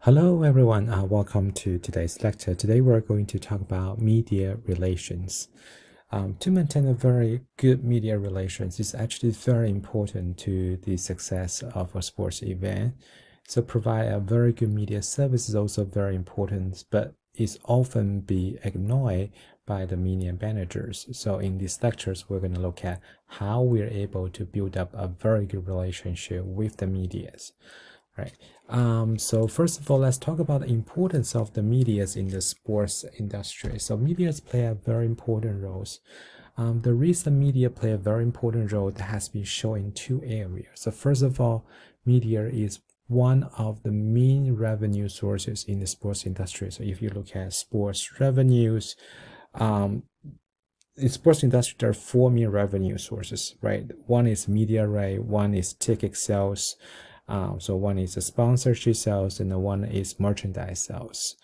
Hello everyone, welcome to today's lecture. Today we're going to talk about media relations. To maintain a very good media relations is actually very important to the success of a sports event. So provide a very good media service is also very important, but is often be ignored by the media managers. So in these lectures, we're going to look at how we're able to build up a very good relationship with the medias. Right. So first of all, let's talk about the importance of the medias in the sports industry. So medias play a very important roles. The reason media play a very important role that has been shown in two areas. So first of all, media is one of the main revenue sources in the sports industry. So if you look at sports revenues, in sports industry, there are four main revenue sources, right? One is media right, one is ticket sales. So one is the sponsorship sales and the one is merchandise sales,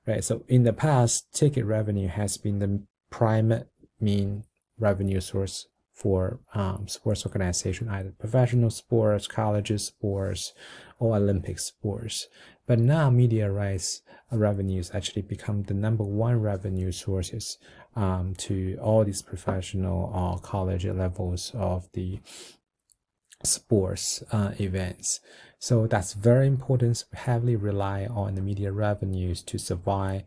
right? So in the past, ticket revenue has been the prime main revenue source for sports organization, either professional sports, colleges sports, or Olympic sports. But now media rights revenues actually become the number one revenue sources to all these professional or college levels of the sports events. So that's very important. Heavily rely on the media revenues to survive.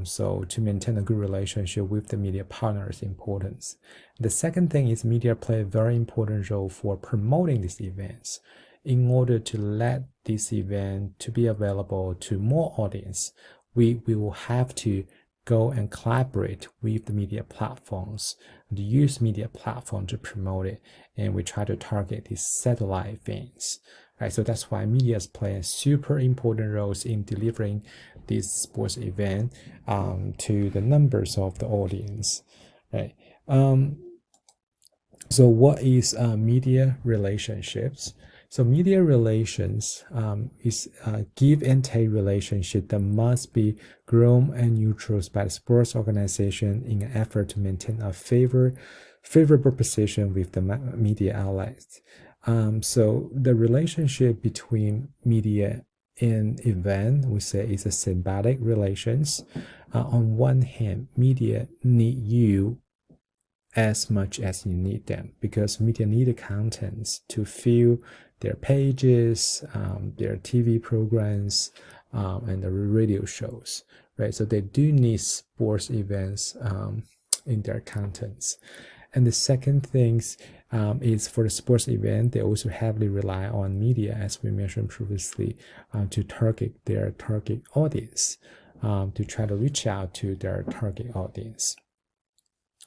So to maintain a good relationship with the media partner is important. The second thing is media play a very important role for promoting these events. In order to let this event to be available to more audience, we will have to go and collaborate with the media platforms and use media platform to promote it, and we try to target these satellite fans, right? So that's why medias play a super important roles in delivering this sports event to the numbers of the audience, right? So what is media relationships? So media relations is a give and take relationship that must be grown and nurtured by the sports organization in an effort to maintain a favorable position with the media outlets. So the relationship between media and event, we say, is a symbiotic relations. On one hand, media need you as much as you need them, because media need the contents to fill their pages, their TV programs, and the radio shows, right? So they do need sports events in their contents. And the second thing is for the sports event, they also heavily rely on media, as we mentioned previously, to target their target audience, to try to reach out to their target audience.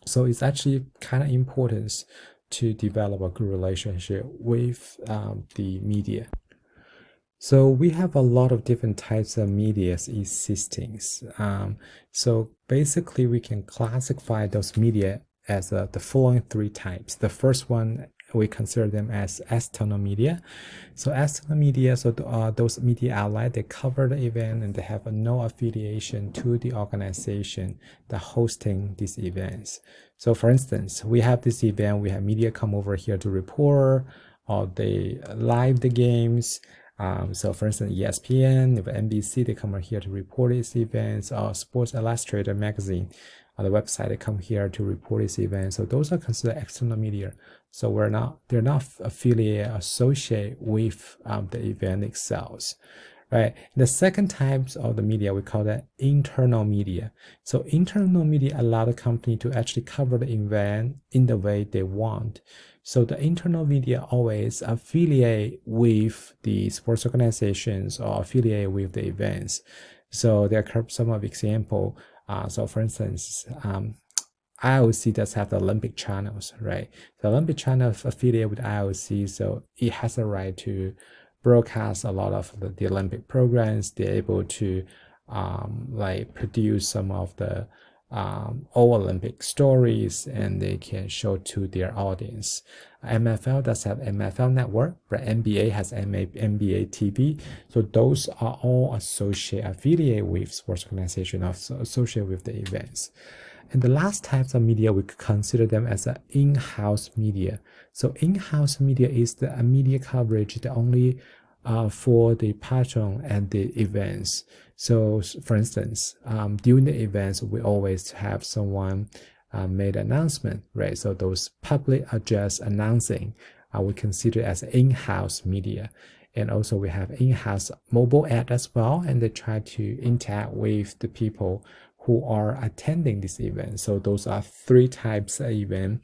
So it's actually kind of important to develop a good relationship with the media. So we have a lot of different types of media existing. So basically we can classify those media as the following three types. The first one, we consider them as external media. So external media, so those media outlets, they cover the event and they have no affiliation to the organization that hosting these events. So for instance, we have this event, we have media come over here to report, or they live the games. So for instance, ESPN, if NBC, they come over here to report these events, or Sports Illustrated magazine, on the website, they come here to report these events. So those are considered external media. So they're not affiliated, associated with the event itself, right? The second types of the media, we call that internal media. So internal media allow the company to actually cover the event in the way they want. So the internal media always affiliate with the sports organizations or affiliate with the events. So there are some of example. So for instance, IOC does have the Olympic channels, right? The Olympic channel affiliated with IOC, so it has a right to broadcast a lot of the Olympic programs. They're able to like produce some of the all Olympic stories, and they can show to their audience. MFL does have MFL network, but NBA has NBA TV. So those are all affiliated with sports organization, associated with the events. And the last types of media, we could consider them as an in-house media. So in-house media is the media coverage that only for the patron and the events. So, for instance, during the events, we always have someone made an announcement, right? So those public address announcing, we consider as in-house media. And also we have in-house mobile ad as well, and they try to interact with the people who are attending this event. So those are three types of event,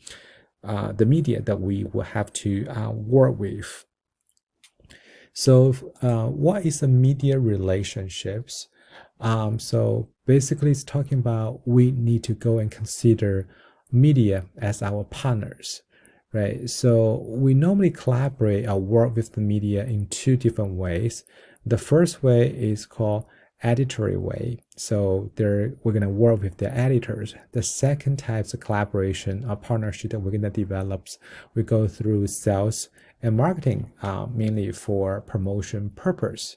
the media that we will have to work with. So what is a media relationships? So basically it's talking about we need to go and consider media as our partners, right? So we normally collaborate or work with the media in two different ways. The first way is called editorial way. So we're going to work with the editors. The second type of collaboration or partnership that we're going to develop, we go through sales and marketing, mainly for promotion purpose.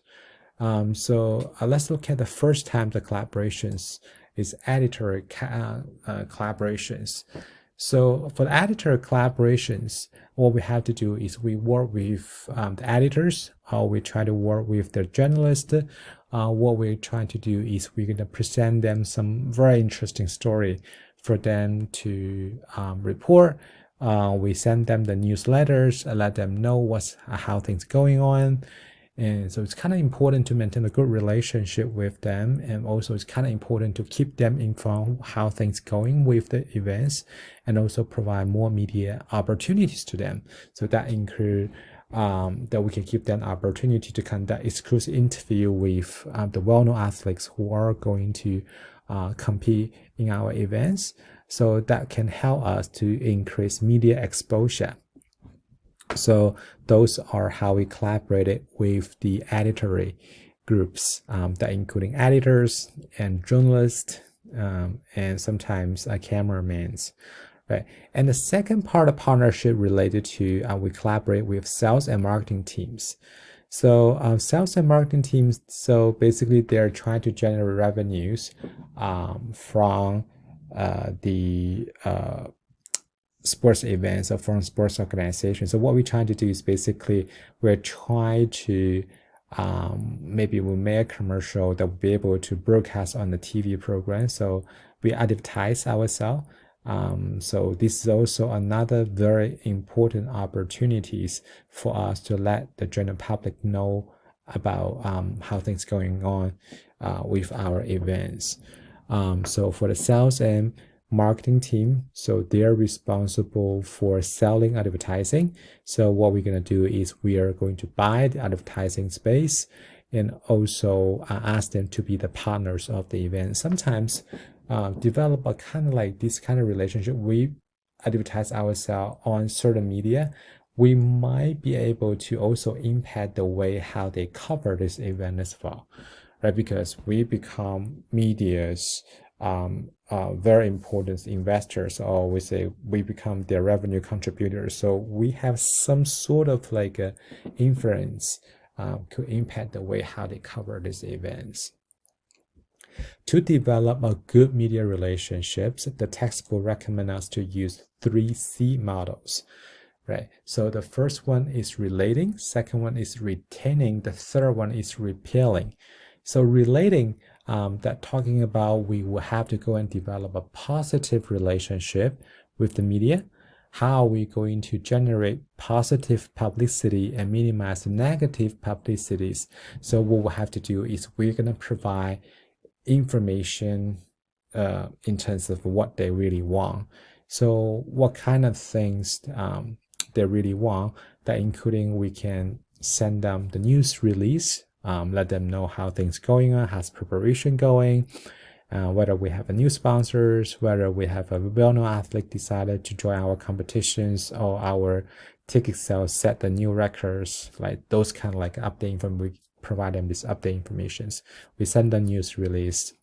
So let's look at the first time the collaborations is editor collaborations. So for the editor collaborations, what we have to do is we work with the editors, or we try to work with the journalists. What we're trying to do is we're going to present them some very interesting story for them to report. We send them the newsletters, let them know how things going on. And so it's kind of important to maintain a good relationship with them. And also it's kind of important to keep them informed how things going with the events, and also provide more media opportunities to them. So that include that we can give them opportunity to conduct exclusive interview with the well-known athletes who are going to compete in our events. So that can help us to increase media exposure. So those are how we collaborated with the editorial groups, that including editors and journalists, and sometimes cameramans, right? And the second part of partnership related to we collaborate with sales and marketing teams. So sales and marketing teams, so basically they're trying to generate revenues from the sports events or from sports organizations. So what we're trying to do is basically we're trying to maybe we'll make a commercial that will be able to broadcast on the TV program. So we advertise ourselves. So this is also another very important opportunities for us to let the general public know about how things going on with our events. So for the sales and marketing team, so they're responsible for selling advertising. So what we're going to do is we are going to buy the advertising space, and also ask them to be the partners of the event. Sometimes develop a kind of like this kind of relationship. We advertise ourselves on certain media. We might be able to also impact the way how they cover this event as well, right? Because we become media's very important investors, or we say we become their revenue contributors. So we have some sort of like a influence could impact the way how they cover these events. To develop a good media relationships, the textbook recommends us to use 3C models, right? So the first one is relating, second one is retaining, the third one is repelling. So relating, that talking about we will have to go and develop a positive relationship with the media. How are we going to generate positive publicity and minimize negative publicities? So what we'll have to do is we're going to provide information in terms of what they really want. So what kind of things they really want, that including we can send them the news release, let them know how things going on, how's preparation going, whether we have a new sponsors, whether we have a well-known athlete decided to join our competitions, or our ticket sales set the new records, like those kind of like update information. We provide them this update informations. We send them news release,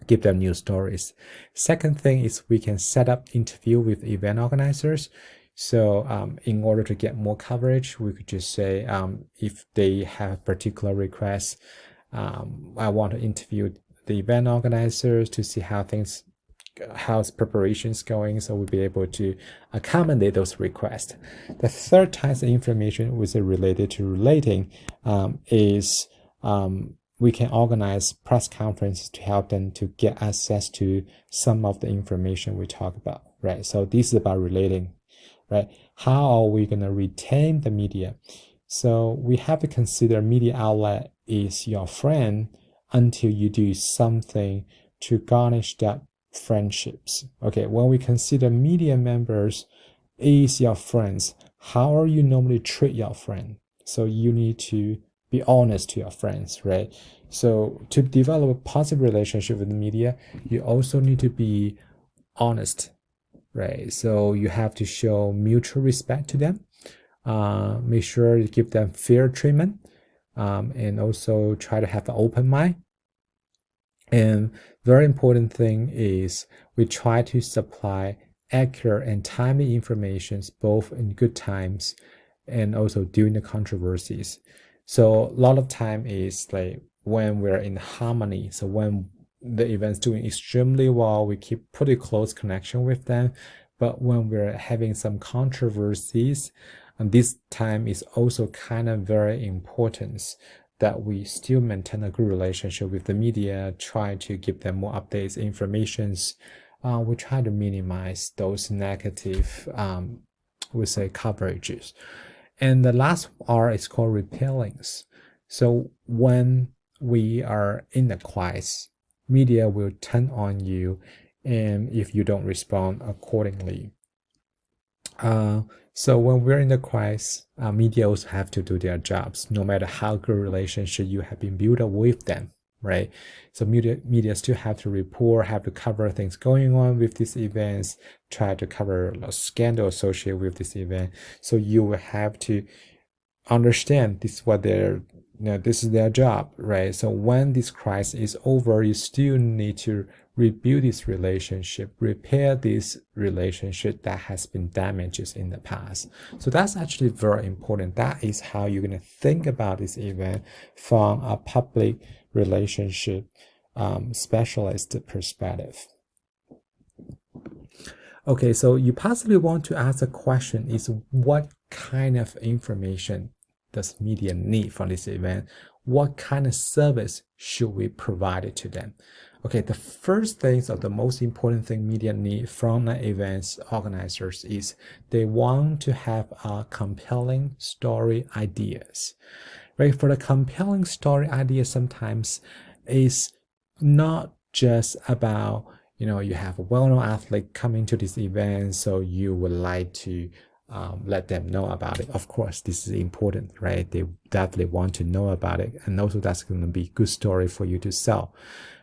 give them news stories. Second thing is we can set up interview with event organizers. So in order to get more coverage, we could just say if they have particular requests, I want to interview the event organizers to see how things how's preparations going, so we'll be able to accommodate those requests. The third type of information which is related to relating is we can organize press conferences to help them to get access to some of the information we talk about, right? So this is about relating, right? How are we going to retain the media? So we have to consider media outlet is your friend until you do something to garnish that friendships. Okay, when we consider media members is your friends, how are you normally treat your friend? So you need to be honest to your friends, right? So to develop a positive relationship with the media, you also need to be honest, right? So you have to show mutual respect to them. Make sure you give them fair treatment, and also try to have an open mind. And very important thing is we try to supply accurate and timely information both in good times and also during the controversies. So a lot of time is like when we're in harmony. So when the event's doing extremely well, we keep pretty close connection with them. But when we're having some controversies, and this time is also kind of very important that we still maintain a good relationship with the media, try to give them more updates, informations. We try to minimize those negative, we say, coverages. And the last R is called repellings. So when we are in the crisis, media will turn on you, and if you don't respond accordingly. So when we're in the crisis, media also have to do their jobs, no matter how good relationship you have been built up with them, right? So media still have to report, have to cover things going on with these events, try to cover a scandal associated with this event. So you will have to understand this is what this is their job, right? So when this crisis is over, you still need to rebuild this relationship, repair this relationship that has been damaged in the past. So that's actually very important. That is how you're going to think about this event from a public relationship specialist perspective. Okay, so you possibly want to ask a question is what kind of information does media need from this event? What kind of service should we provide it to them? Okay, the first thing, or the most important thing media need from the events organizers is they want to have a compelling story ideas, right? For the compelling story idea, sometimes is not just about, you have a well-known athlete coming to this event, so you would like to let them know about it. Of course, this is important, right? They definitely want to know about it, and also that's going to be a good story for you to sell,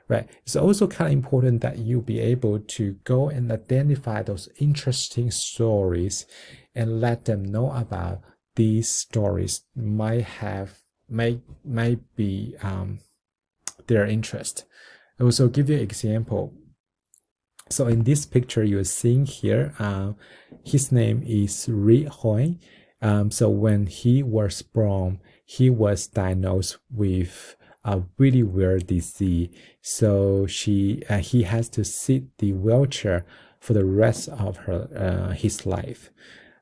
right? It's also kind of important that you be able to go and identify those interesting stories and let them know about these stories might be their interest. I will also give you an example. So in this picture you're seeing here, his name is Ri Hoi. So when he was born, he was diagnosed with a really weird disease. So he has to sit the wheelchair for the rest of his life.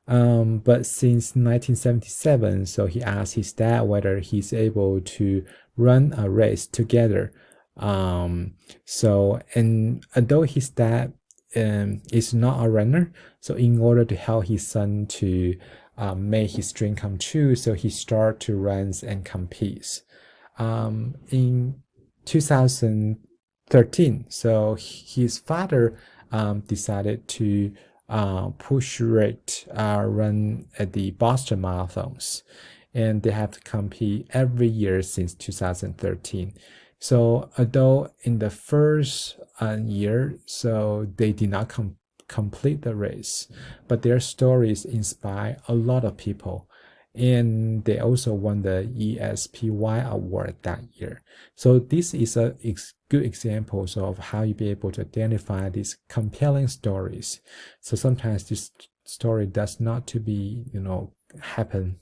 But since 1977, so he asked his dad whether he's able to run a race together. So, and although his dad is not a runner, so in order to help his son to make his dream come true, so he started to run and compete. In 2013, so his father decided to push rate run at the Boston marathons, and they have to compete every year since 2013. So although in the first year, so they did not complete the race, but their stories inspire a lot of people. And they also won the ESPY award that year. So this is a good example of how you be able to identify these compelling stories. So sometimes this story does not to be, happen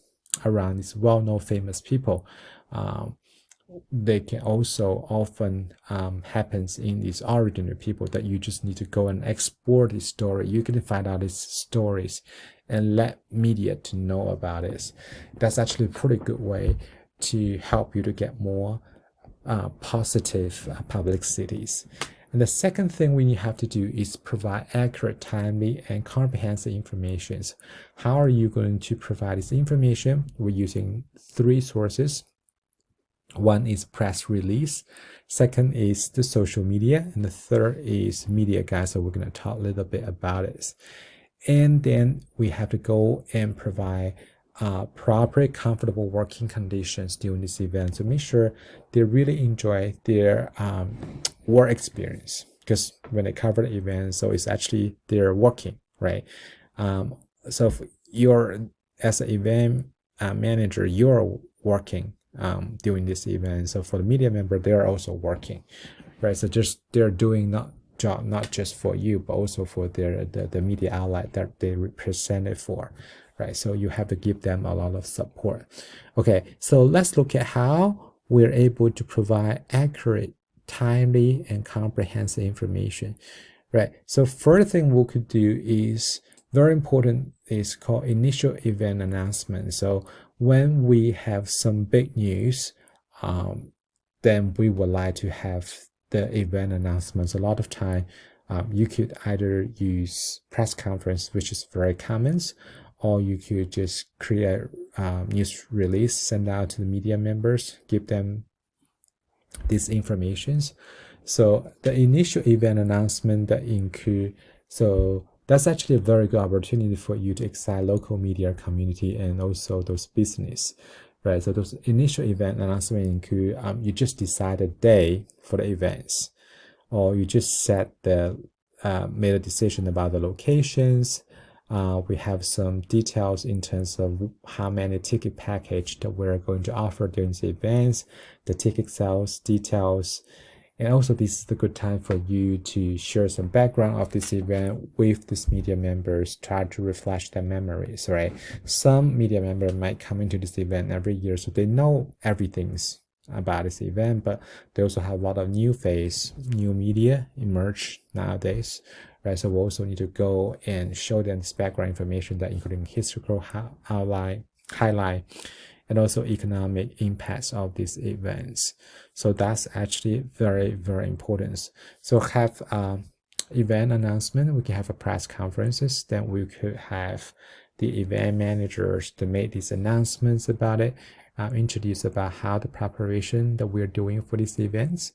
around these well-known famous people. they can also often happens in these ordinary people that you just need to go and explore this story. You can find out these stories and let media to know about it. That's actually a pretty good way to help you to get more positive publicities. And the second thing we have to do is provide accurate, timely, and comprehensive information. How are you going to provide this information? We're using three sources. One is press release, second is the social media, and the third is media guide. So we're going to talk a little bit about it. And then we have to go and provide proper, comfortable working conditions during this event to make sure they really enjoy their work experience. Because when they cover the event, so it's actually they're working, right? So if you're as an event manager, you're working during this event. So for the media member, they're also working, right? So just they're doing job not just for you, but also for the media outlet that they represent for, right? So you have to give them a lot of support. Okay, so let's look at how we're able to provide accurate, timely, and comprehensive information, right? So first thing we could do is very important is called initial event announcement. So when we have some big news, then we would like to have the event announcements. A lot of time, you could either use press conference, which is very common, or you could just create news release, send out to the media members, give them these informations. So the initial event announcement that include, so that's actually a very good opportunity for you to excite local media community and also those business, right? So those initial event announcements include you just decide a day for the events, or you just set the made a decision about the locations. We have some details in terms of how many ticket package that we're going to offer during the events, the ticket sales details. And also this is the good time for you to share some background of this event with these media members, try to refresh their memories, right? Some media member might come into this event every year, so they know everything's about this event, but they also have a lot of new face, new media emerge nowadays, right? So we also need to go and show them this background information that including historical highlight, and also economic impacts of these events. So that's actually very, very important. So have event announcement, we can have a press conferences, then we could have the event managers to make these announcements about it, introduce about how the preparation that we're doing for these events.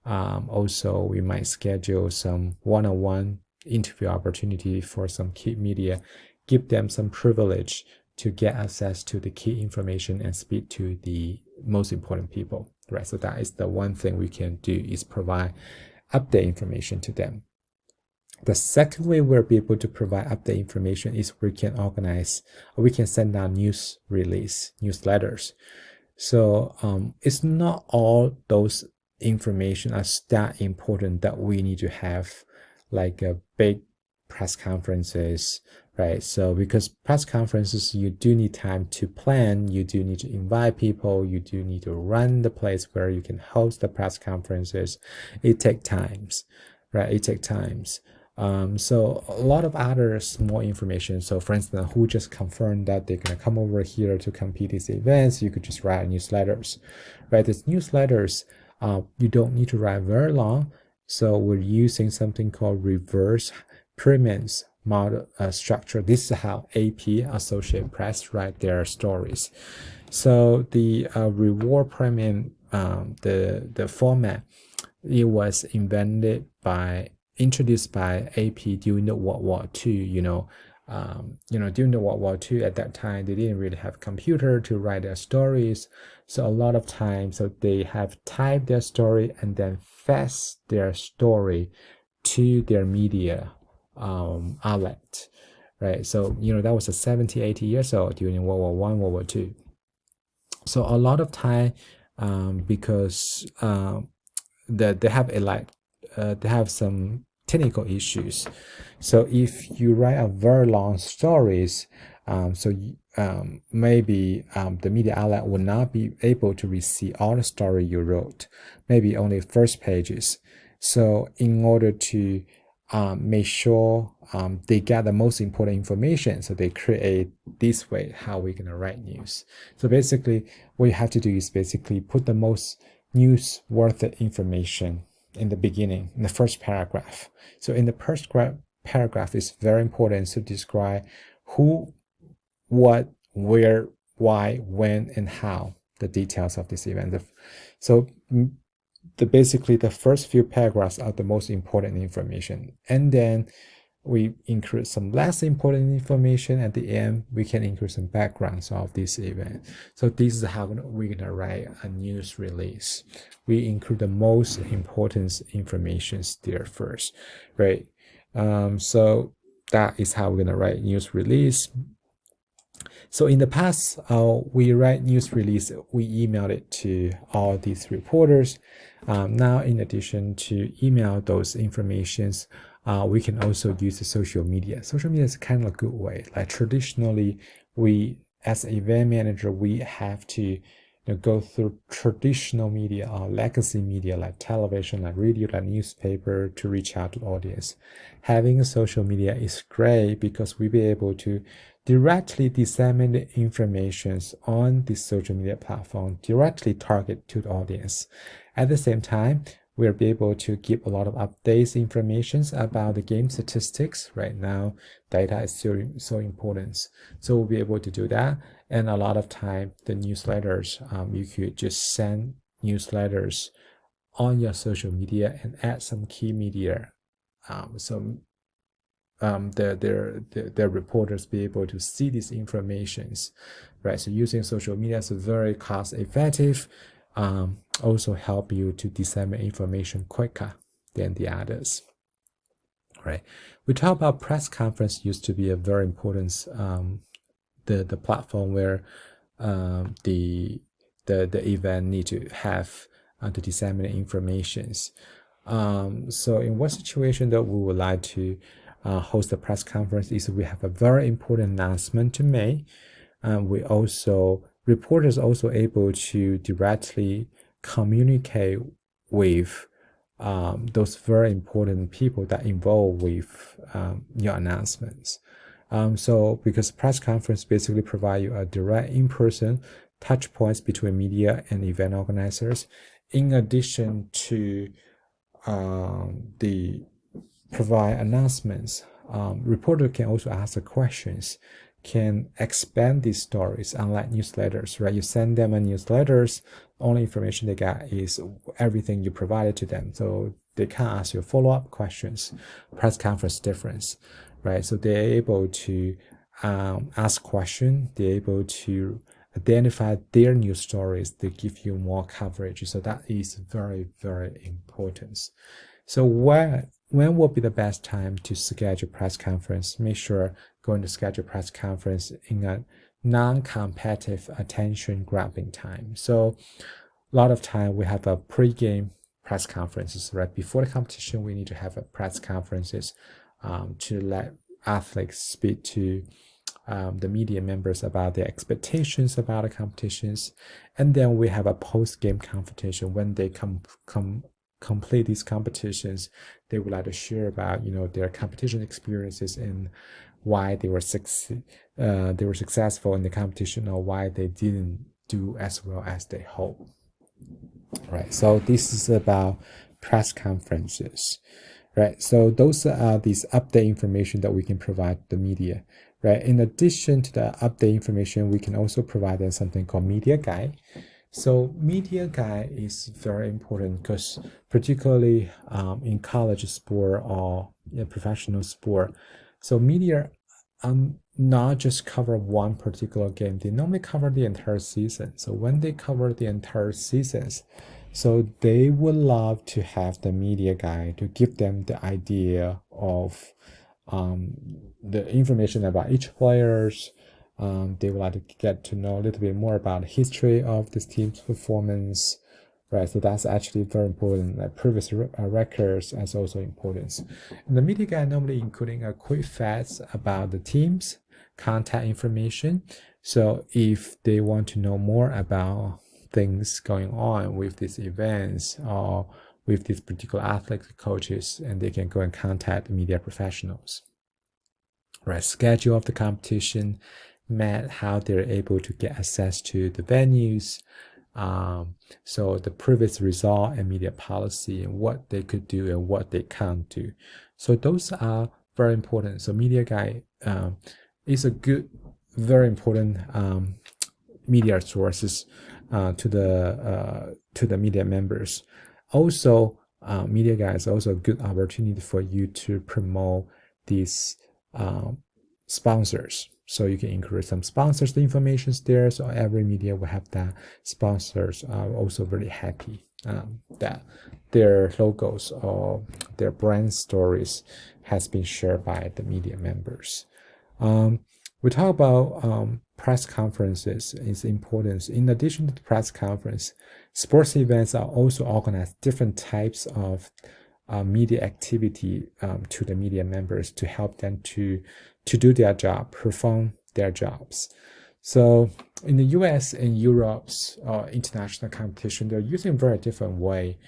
Also, we might schedule some one-on-one interview opportunity for some key media, give them some privilege to get access to the key information and speak to the most important people, right? So that is the one thing we can do, is provide update information to them. The second way we'll be able to provide update information is we can send out news release, newsletters. So it's not all those information are that important that we need to have like a big press conferences, right? So because press conferences, you do need time to plan, you do need to invite people, you do need to run the place where you can host the press conferences. It takes times, right? It takes times. So a lot of other small information. So for instance, who just confirmed that they're gonna come over here to compete these events, you could just write newsletters, right? These newsletters, you don't need to write very long. So we're using something called reverse pyramid model structure. This is how AP, Associated Press, write their stories. So the reward pyramid, the format, it was introduced by AP during the World War II. During the World War II, at that time, they didn't really have computer to write their stories. So a lot of times, so they have typed their story and then fax their story to their media outlet, right? So, that was a 70, 80 years old during World War I, World War II. So a lot of time, because they have some technical issues. So if you write a very long stories, Maybe the media outlet will not be able to receive all the story you wrote, maybe only first pages. So in order to make sure they get the most important information, so they create this way how we're gonna write news. So basically, what you have to do is basically put the most newsworthy information in the beginning, in the first paragraph. So in the first paragraph, it's very important to describe who, what, where, why, when, and how, the details of this event. So basically the first few paragraphs are the most important information, and then we include some less important information at the end. We can include some backgrounds of this event. So this is how we're gonna write a news release. We include the most important information there first, right? So that is how we're gonna write news release. So in the past, we write news release, we emailed it to all these reporters. Now, in addition to email those informations, we can also use the social media. Social media is kind of a good way. Like traditionally, we as an event manager, we have to go through traditional media or legacy media like television, like radio, like newspaper to reach out to the audience. Having social media is great because we'll be able to directly disseminate information on the social media platform, directly target to the audience. At the same time, we'll be able to give a lot of updates, information about the game statistics. Right now, data is so important. So we'll be able to do that. And a lot of time, the newsletters, you could just send newsletters on your social media and add some key media. Their reporters be able to see these informations, right? So using social media is very cost effective, also help you to disseminate information quicker than the others, right? We talk about press conference used to be a very important the platform where the event need to have to disseminate informations. So in what situation that we would like to host a press conference is we have a very important announcement to make. Reporters also able to directly communicate with those very important people that involved with your announcements. So because press conference basically provide you a direct in-person touch points between media and event organizers, in addition to the provide announcements. Reporter can also ask the questions, can expand these stories, unlike newsletters, right? You send them a newsletters, only information they get is everything you provided to them. So they can't ask you follow-up questions. Press conference difference, right? So they're able to ask questions, they're able to identify their news stories, they give you more coverage. So that is very, very important. So when will be the best time to schedule press conference? Make sure going to schedule press conference in a non-competitive attention grabbing time. So a lot of time we have a pre-game press conferences, right? Before the competition, we need to have a press conferences to let athletes speak to the media members about their expectations about the competitions. And then we have a post-game competition when they complete these competitions. They would like to share about their competition experiences and why they were successful in the competition or why they didn't do as well as they hoped. Right. So this is about press conferences. Right. So those are these update information that we can provide the media. Right. In addition to the update information, we can also provide them something called media guide. So media guide is very important because particularly in college sport or professional sport, so media not just cover one particular game. They normally cover the entire season. So when they cover the entire seasons, so they would love to have the media guide to give them the idea of the information about each players. They would like to get to know a little bit more about the history of this team's performance, right? So that's actually very important. Like previous records is also important. And the media guide normally including a quick facts about the teams, contact information. So if they want to know more about things going on with these events or with these particular athletic coaches, and they can go and contact media professionals. Right, schedule of the competition, map how they're able to get access to the venues, so the previous result and media policy and what they could do and what they can't do. So those are very important. So media guide is a good, very important media sources to the media members. Also, media guide is also a good opportunity for you to promote these sponsors. So you can include some sponsors, the information there. So every media will have that. Sponsors are also very happy that their logos or their brand stories has been shared by the media members. We talk about press conferences, its importance. In addition to the press conference, sports events are also organized different types of media activity to the media members to help them to do their job, perform their jobs. So in the US and Europe's international competition, they're using a very different way.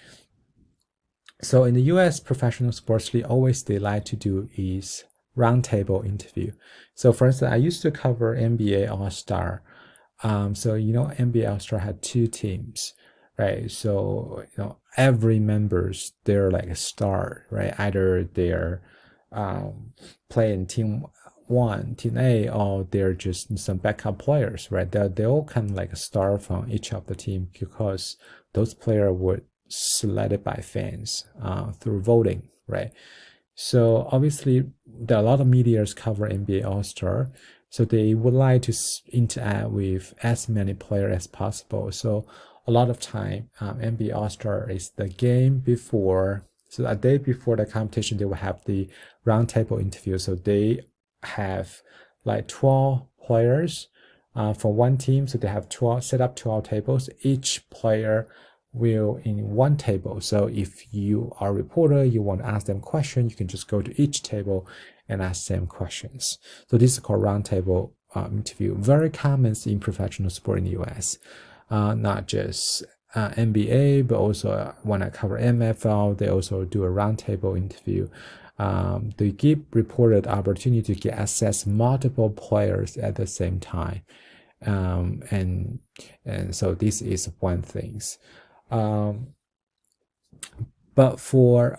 So in the US, professional sports league, always they like to do is roundtable interview. So for instance, I used to cover NBA All-Star. So NBA All-Star had 2 teams, right? So every members, they're like a star, right? Either they're playing team 1, team A, or they're just some backup players, right? They all kind of like a star from each of the team because those players were selected by fans through voting, right? So obviously, there are a lot of medias cover NBA All-Star, so they would like to interact with as many players as possible. So a lot of time, NBA All-Star is the game before. So a day before the competition, they will have the roundtable interview. So they have like 12 players for one team. So they have 12 set up 12 tables. Each player will in one table. So if you are a reporter, you want to ask them questions, you can just go to each table and ask them questions. So this is called roundtable interview. Very common in professional sport in the US, not just NBA, but also when I cover MFL, they also do a roundtable interview. They give reporter the opportunity to get access multiple players at the same time, and so this is one thing. But for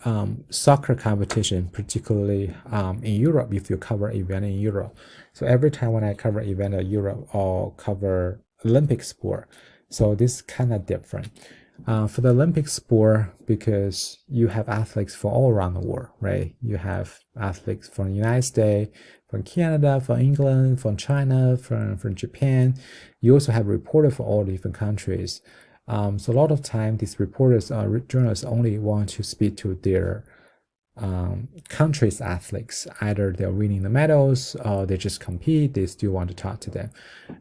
soccer competition, particularly in Europe, if you cover event in Europe, so every time when I cover event in Europe or cover Olympic sport, so this is kind of different. For the Olympic sport, because you have athletes from all around the world, right? You have athletes from the United States, from Canada, from England, from China, from Japan. You also have reporters from all different countries. So a lot of time, these reporters or journalists only want to speak to their country's athletes. Either they're winning the medals or they just compete, they still want to talk to them,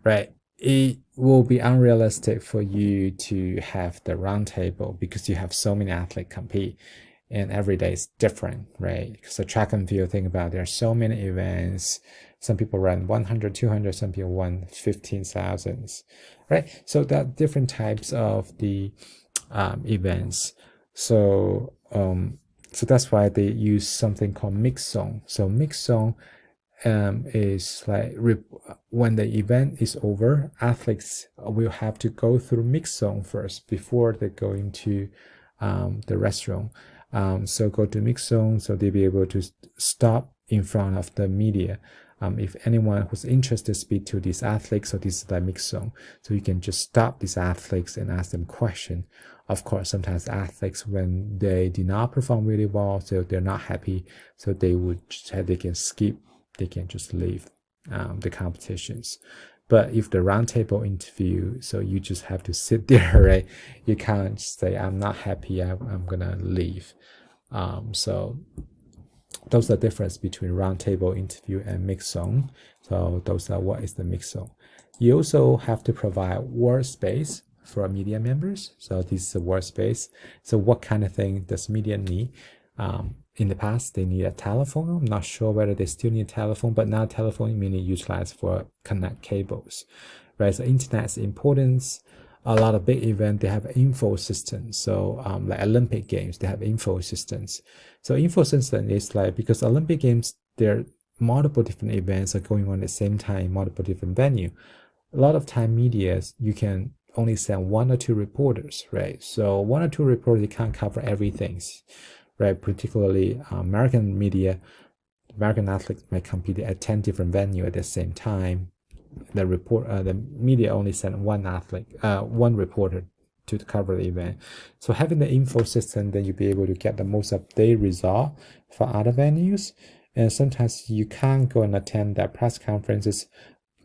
right? It will be unrealistic for you to have the roundtable because you have so many athletes compete and every day is different, right? Because the track and field, think about it, there are so many events. Some people run 100, 200, some people run 15,000, right? So there are different types of the events. So that's why they use something called mix zone. So mix zone is like when the event is over, athletes will have to go through mix zone first before they go into the restroom. So go to mix zone, so they'll be able to stop in front of the media. If anyone who's interested speak to these athletes, so this is the mix zone. So you can just stop these athletes and ask them question. Of course, sometimes athletes, when they do not perform really well, so they're not happy, so they can skip, they can just leave the competitions. But if the roundtable interview, so you just have to sit there, right? You can't say, I'm not happy, I'm gonna leave. So those are the difference between roundtable interview and mix zone. So those are what is the mix zone. You also have to provide workspace for media members. So this is a workspace. So what kind of thing does media need? In the past, they need a telephone. I'm not sure whether they still need a telephone, but now telephone is mainly utilized for connect cables, right? So internet is important. A lot of big events, they have info systems. So like Olympic Games, they have info systems. So info system is like, because Olympic Games, there are multiple different events are going on at the same time, multiple different venue. A lot of time medias, you can only send 1 or 2 reporters, right? So 1 or 2 reporters, you can't cover everything, right? Particularly American media, American athletes may compete at 10 different venues at the same time. The media only send one athlete, one reporter to cover the event. So having the info system, then you'll be able to get the most up-to-date result for other venues. And sometimes you can't go and attend their press conferences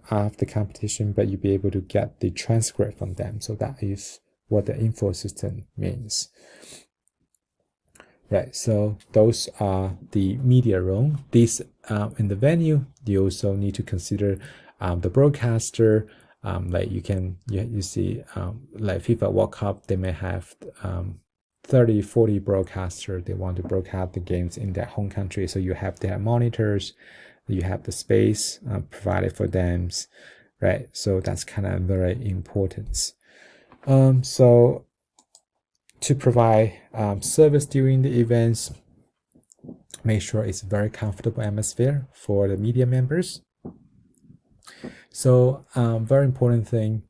of the competition, but you'll be able to get the transcript from them. So that is what the info system means. Right, so those are the media role. This in the venue, you also need to consider the broadcaster. Like you see like FIFA World Cup, they may have 30-40 broadcasters. They want to broadcast the games in their home country, so you have their monitors, you have the space provided for them, right? So that's kind of very important. So to provide service during the events, make sure it's a very comfortable atmosphere for the media members. So very important thing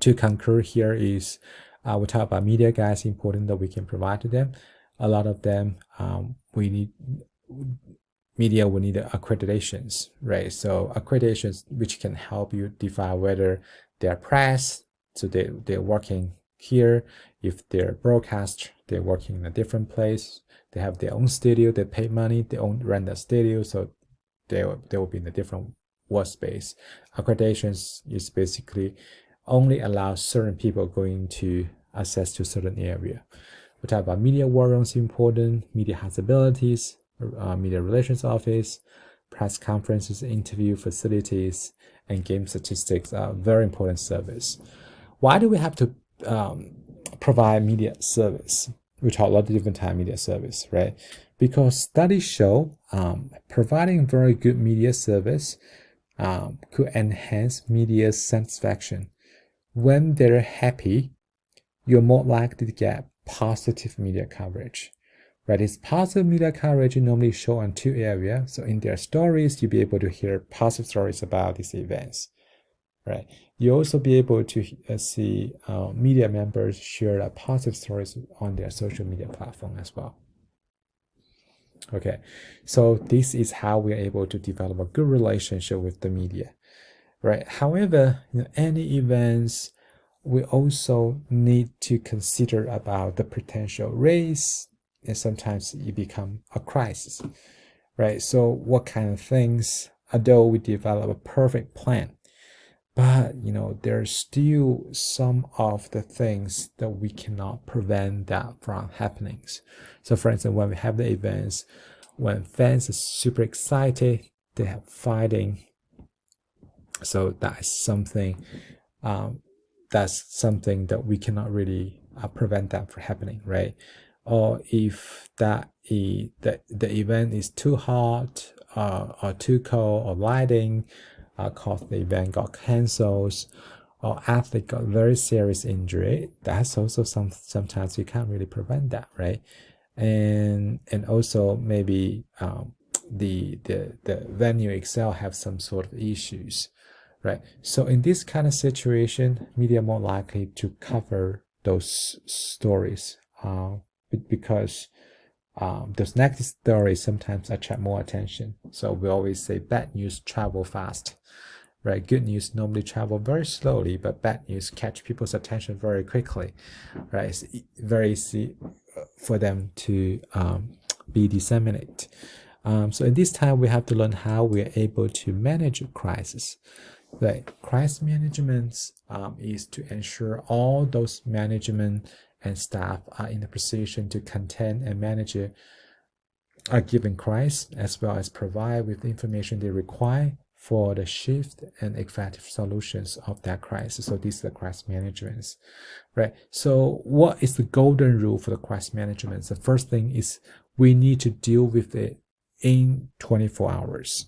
to concur here is we talk about media guys, important that we can provide to them. A lot of them media will need accreditations, right? So accreditations which can help you define whether they're press, so they're working here. If they're broadcast, they're working in a different place. They have their own studio, they pay money, they own rent a studio, so they will be in a different workspace. Accreditations is basically only allow certain people going to access to certain area. We talk about media war rooms, important, media has abilities, media relations office, press conferences, interview facilities, and game statistics are very important service. Why do we have to provide media service? We talk a lot of different type of media service, right? Because studies show providing very good media service could enhance media satisfaction. When they're happy, you're more likely to get positive media coverage. Right, it's positive media coverage normally show on 2 areas. So in their stories, you'll be able to hear positive stories about these events. Right, you also be able to see media members share positive stories on their social media platform as well. Okay, so this is how we're able to develop a good relationship with the media. Right, however, any events, we also need to consider about the potential risk, and sometimes it become a crisis, right? So what kind of things, although we develop a perfect plan, but there's still some of the things that we cannot prevent that from happening. So for instance, when we have the events, when fans are super excited, they have fighting. So that is something that we cannot really prevent that from happening, right? Or if the event is too hot or too cold or lighting cause the event got cancelled, or athlete got very serious injury, that's also sometimes you can't really prevent that, right? And also maybe the venue itself have some sort of issues, right? So in this kind of situation, media more likely to cover those stories because those negative stories sometimes attract more attention. So we always say bad news travel fast, right? Good news normally travel very slowly, but bad news catch people's attention very quickly, right? It's very easy for them to be disseminated. So in this time, we have to learn how we are able to manage a crisis. Right? Crisis management is to ensure all those management and staff are in a position to contain and manage a given crisis, as well as provide with the information they require for the shift and effective solutions of that crisis. So this is the crisis management, right? So what is the golden rule for the crisis management? The first thing is we need to deal with it in 24 hours.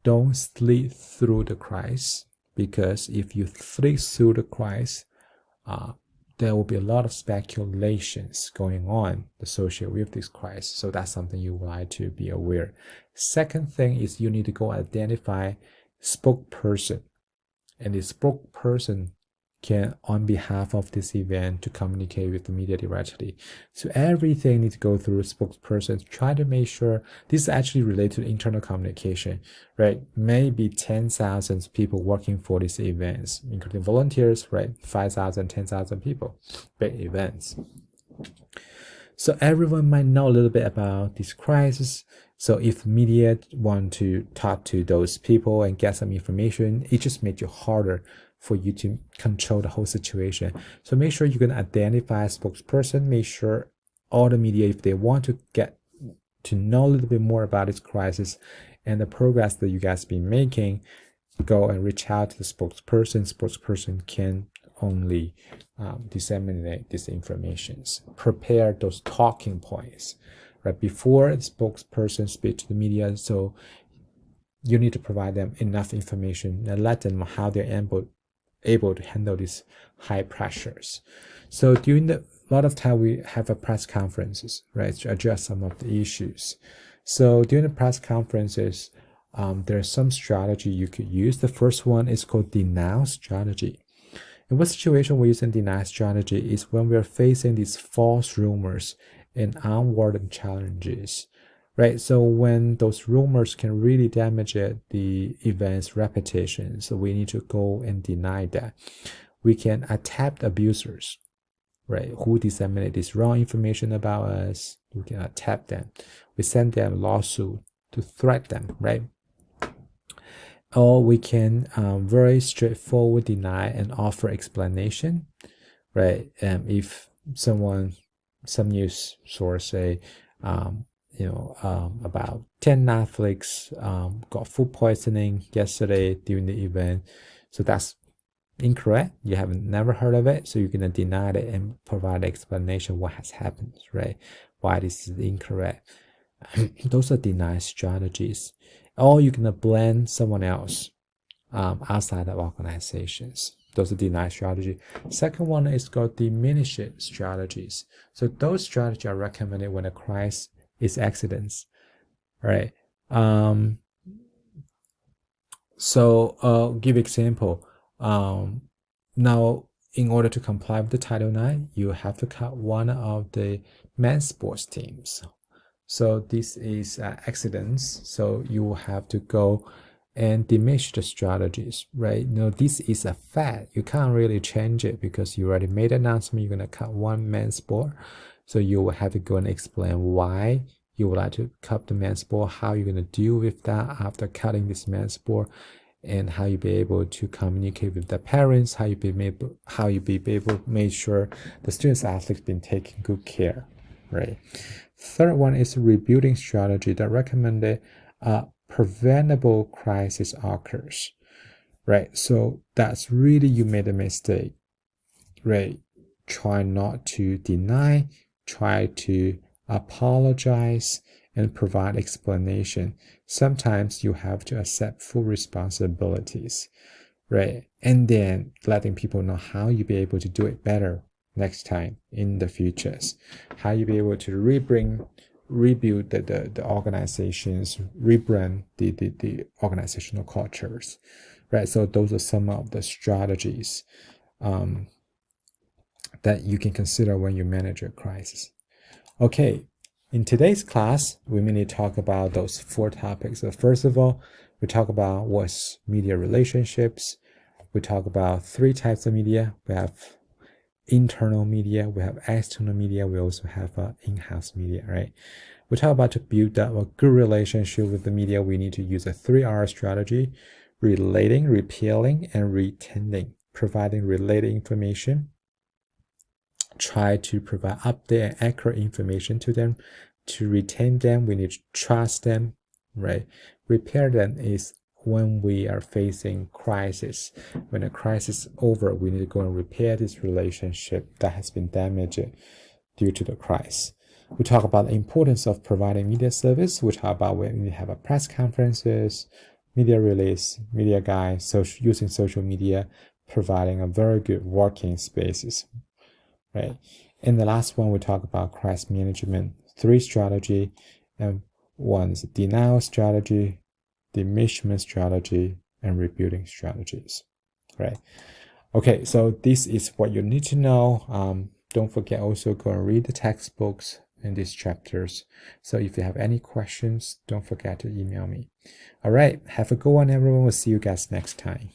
Don't sleep through the crisis, because if you sleep through the crisis, there will be a lot of speculations going on associated with this crisis. So that's something you would like to be aware. Second thing is you need to go identify spokesperson, and the spokesperson can, on behalf of this event, to communicate with the media directly. So everything needs to go through a spokesperson. Try to make sure this is actually related to internal communication, right? Maybe 10,000 people working for these events, including volunteers, right? 5,000, 10,000 people, big events. So everyone might know a little bit about this crisis. So if media want to talk to those people and get some information, it just makes it harder for you to control the whole situation. So make sure you can identify a spokesperson. Make sure all the media, if they want to get to know a little bit more about this crisis and the progress that you guys been making, go and reach out to the spokesperson. Spokesperson can only disseminate these informations. Prepare those talking points right before the spokesperson speak to the media. So you need to provide them enough information and let them know how they're able to handle these high pressures. So during a lot of time we have a press conferences, right, to address some of the issues. So during the press conferences, there's some strategy you could use. The first one is called denial strategy. In what situation we're using denial strategy is when we're facing these false rumors and unwarranted challenges, right? So when those rumors can really damage the event's reputation, so we need to go and deny that. We can attack the abusers, right, who disseminate this wrong information about us. We can attack them. We send them a lawsuit to threat them, right? Or we can very straightforward deny and offer explanation, right? If some news source say, about 10 Netflix got food poisoning yesterday during the event, so that's incorrect. You haven't never heard of it, so you're gonna deny it and provide explanation what has happened, right? Why this is incorrect. Those are denial strategies. Or you're gonna blame someone else outside of organizations. Those are denial strategy. Second one is called diminish strategies. So those strategies are recommended when a crisis is accidents, right? So I'll give example. Now, in order to comply with the Title IX, you have to cut one of the men's sports teams. So this is accidents. So you will have to go and diminish the strategies, right? This is a fact. You can't really change it because you already made an announcement you're going to cut one men's sport. So you will have to go and explain why you would like to cut the men's sport, how you're going to deal with that after cutting this men's sport, and how you be able to communicate with the parents, how you be able to make sure the students athletes been taken good care, right? Third one is rebuilding strategy that recommended preventable crisis occurs, right? So that's really you made a mistake, right? Try not to deny, try to apologize and provide explanation. Sometimes you have to accept full responsibilities, right? And then letting people know how you be able to do it better next time in the futures, how you be able to rebuild the organizations, rebrand the organizational cultures, right? So those are some of the strategies that you can consider when you manage your crisis. Okay, in today's class, we mainly talk about those 4 topics. So first of all, we talk about what's media relationships. We talk about 3 types of media. We have internal media, we have external media, we also have in-house media, right? We talk about to build up a good relationship with the media, we need to use a 3R strategy: relating, repelling, and retending. Providing related information, try to provide update and accurate information to them. To retain them, we need to trust them, right? Repair them is when we are facing crisis. When a crisis is over, we need to go and repair this relationship that has been damaged due to the crisis. We talk about the importance of providing media service. We talk about when we have a press conferences, media release, media guide, using social media, providing a very good working spaces, right? And the last one, we talk about crisis management, 3 strategy, and one is denial strategy, diminishment strategy, and rebuilding strategies, right? Okay, so this is what you need to know. Don't forget also go and read the textbooks in these chapters. So if you have any questions, don't forget to email me. All right, have a good one, everyone. We'll see you guys next time.